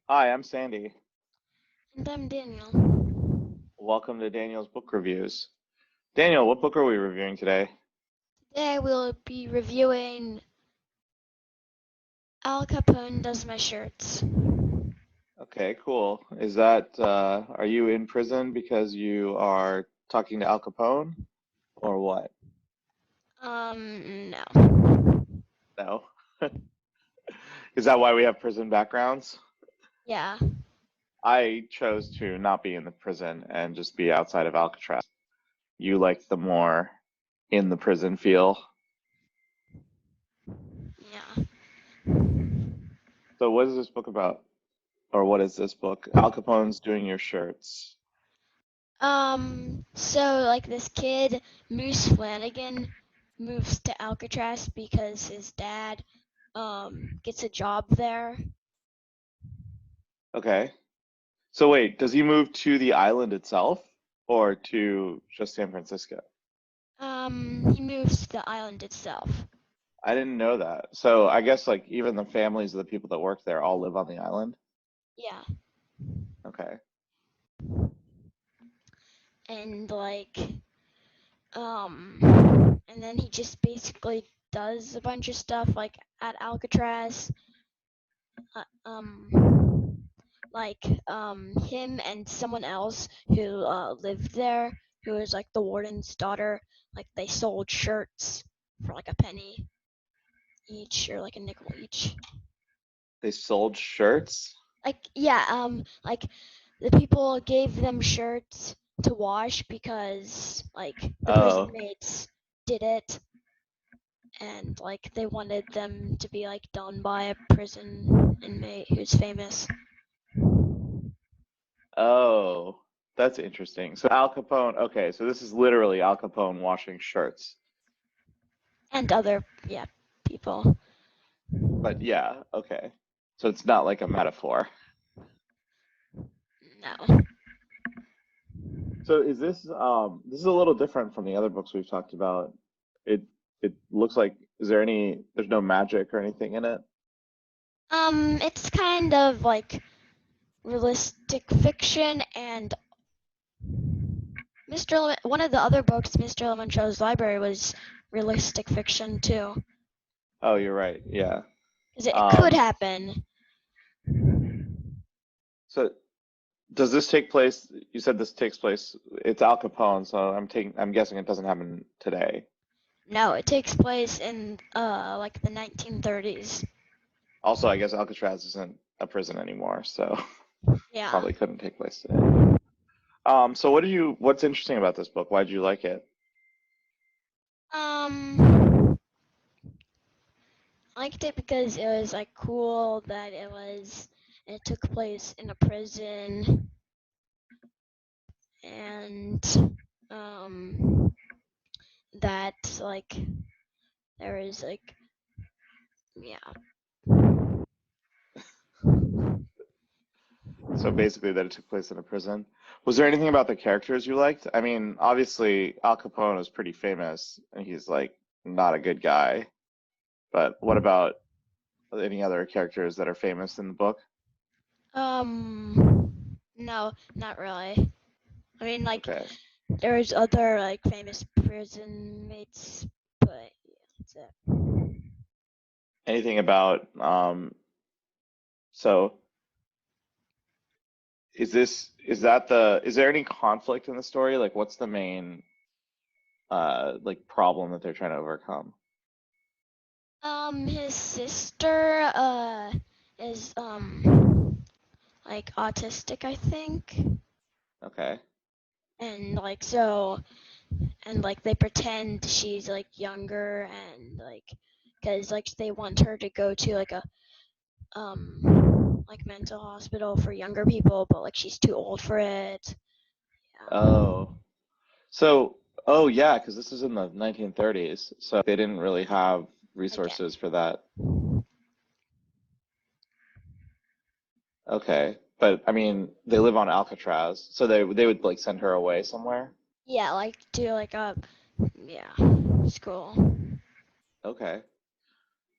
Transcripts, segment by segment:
Hi, I'm Sandy. And I'm Daniel. Welcome to Daniel's Book Reviews. Daniel, what book are we reviewing today? Today we'll be reviewing Al Capone Does My Shirts. Okay, cool. Are you in prison because you are talking to Al Capone or what? No. No. Is that why we have prison backgrounds? Yeah. I chose to not be in the prison and just be outside of Alcatraz. You like the more in the prison feel. Yeah. So what is this book about? Or what is this book? Al Capone's doing your shirts. So this kid, Moose Flanagan, moves to Alcatraz because his dad, gets a job there. Okay. So wait, does he move to the island itself or to just San Francisco? He moves to the island itself. I didn't know that. So I guess like even the families of the people that work there all live on the island. Yeah. Okay. And and then he just basically does a bunch of stuff at Alcatraz. Uh, um, him and someone else who lived there, who was like the warden's daughter. Like they sold shirts for like a penny each or like a nickel each. They sold shirts? Like the people gave them shirts to wash because like the prison Oh, mates did it and like they wanted them to be like done by a prison inmate who's famous. oh, that's interesting. So Al Capone, okay, so this is literally Al Capone washing shirts. And other people. But yeah, okay. So it's not like a metaphor. No. So is this is a little different from the other books we've talked about. It it looks like there's no magic or anything in it? It's kind of like realistic fiction and one of the other books, Mr. Lemonshow's Library, was realistic fiction too, Oh, you're right. Yeah. because it could Um, happen. so does this take place? You said this takes place. It's Al Capone, so I'm guessing it doesn't happen today. No, it takes place in like the 1930s. Also, I guess Alcatraz isn't a prison anymore, so Yeah. probably couldn't take place today. So what's interesting about this book? Why did you like it? Um, I liked it because it was like cool that it took place in a prison and um that like there is like yeah. So basically, that it took place in a prison. Was there anything about the characters you liked? I mean, obviously, Al Capone is pretty famous, and he's like not a good guy. But what about any other characters that are famous in the book? No, not really. I mean like Okay. there's other like famous prison mates, but yeah, that's it. Anything about so is there any conflict in the story? Like what's the main like problem that they're trying to overcome? His sister is like autistic, I think, Okay. and like so and like they pretend she's like younger and like because like they want her to go to like a like mental hospital for younger people, but like she's too old for it. Yeah. Oh. So oh yeah, because this is in the 1930s, so they didn't really have Again. resources for that. Okay. But I mean, they live on Alcatraz, so they would like send her away somewhere. Yeah, like to like a school. Okay.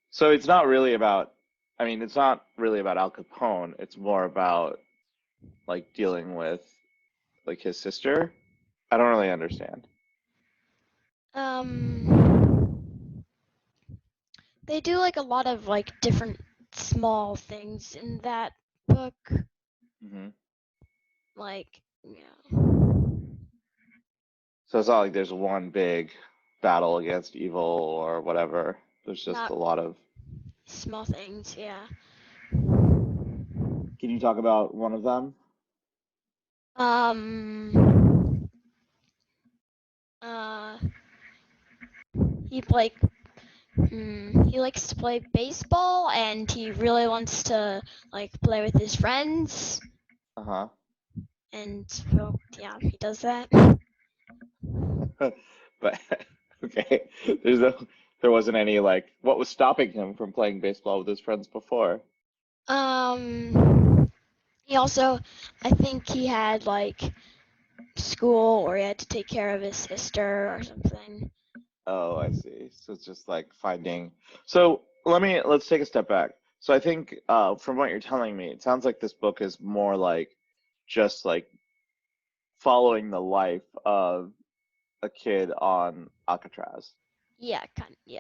So it's not really about I mean, it's not really about Al Capone. It's more about like dealing with like his sister. I don't really understand. Um, they do like a lot of like different small things in that book. Hmm. Like, yeah, So it's not like there's one big battle against evil or whatever. There's just not a lot of. small things. Yeah. Can you talk about one of them? Um. Uh. He like. He likes to play baseball, and he really wants to like play with his friends. Uh-huh. And well, yeah, he does that. But okay, there wasn't any like what was stopping him from playing baseball with his friends before? Um. He also, I think he had like school, or he had to take care of his sister or something. Oh, I see. So it's just like finding. So let's take a step back. So I think from what you're telling me, it sounds like this book is more like just like following the life of a kid on Alcatraz. Yeah, kind. Yeah.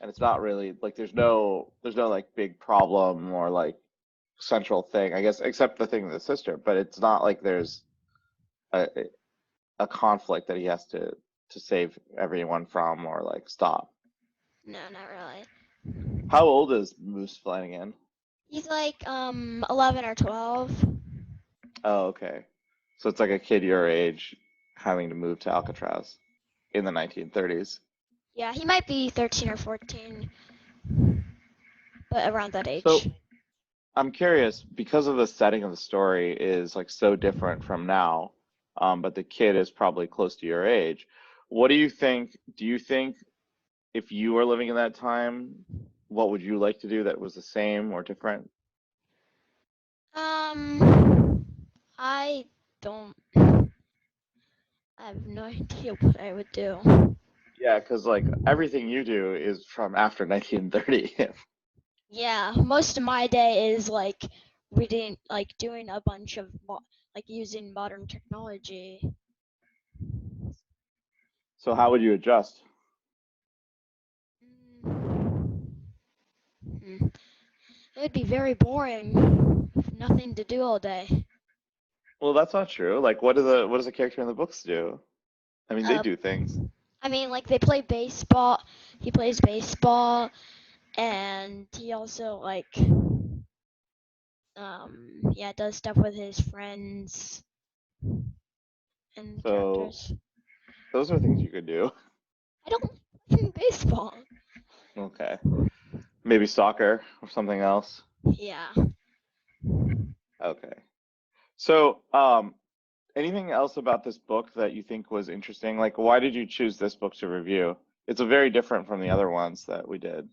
And it's not really like there's no like big problem or like central thing, I guess, except the thing with the sister, but it's not like there's a a conflict that he has to save everyone from or like stop. No, not really. How old is Moose Flanagan? He's like 11 or 12. Oh, okay. So it's like a kid your age having to move to Alcatraz in the 1930s. Yeah, he might be 13 or 14, but around that age. So I'm curious because of the setting of the story is like so different from now, but the kid is probably close to your age. What do you think? Do you think if you were living in that time, what would you like to do that was the same or different? Um, I don't. I have no idea what I would do. Yeah, because like everything you do is from after 1930. Yeah, most of my day is like reading, like doing a bunch of like using modern technology. So how would you adjust? Mm, hmm. It would be very boring. Nothing to do all day. Well, that's not true. Like, what does the character in the books do? I mean, they Uh, do things. I mean, like they play baseball. He plays baseball, and he also like yeah, does stuff with his friends and the So characters. those are things you could do. I don't think baseball. Okay. Maybe soccer or something else. Yeah. Okay. So, anything else about this book that you think was interesting? Like, why did you choose this book to review? It's a very different from the other ones that we did.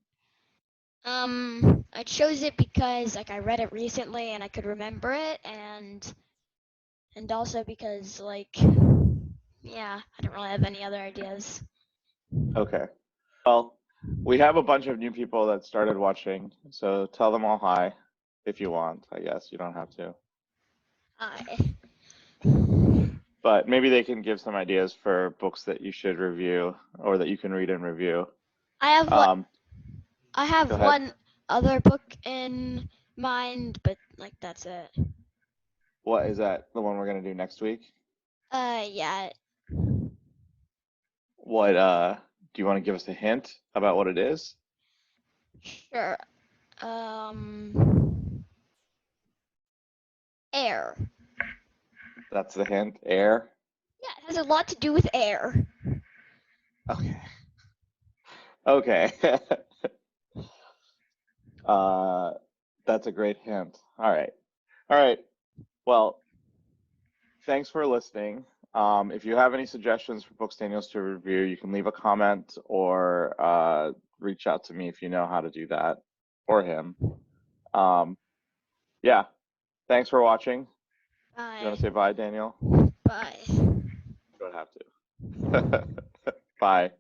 I chose it because like I read it recently and I could remember it, and also because like yeah, I don't really have any other ideas. Okay. Well, we have a bunch of new people that started watching, so tell them all hi if you want, I guess. You don't have to. I But maybe they can give some ideas for books that you should review or that you can read and review. I have what Um, I Go have ahead. one other book in mind, but like that's it. What is that? The one we're gonna do next week? Yeah, What do you want to give us a hint about what it is? sure. Um, air. That's the hint. Air. Yeah, it has a lot to do with air. Okay. Okay. Uh, that's a great hint. All right. All right. Well, thanks for listening. If you have any suggestions for books Daniels to review, you can leave a comment or reach out to me if you know how to do that, or him. Um, yeah. Thanks for watching. You want Bye. to say bye, Daniel? Bye. You don't have to. Bye.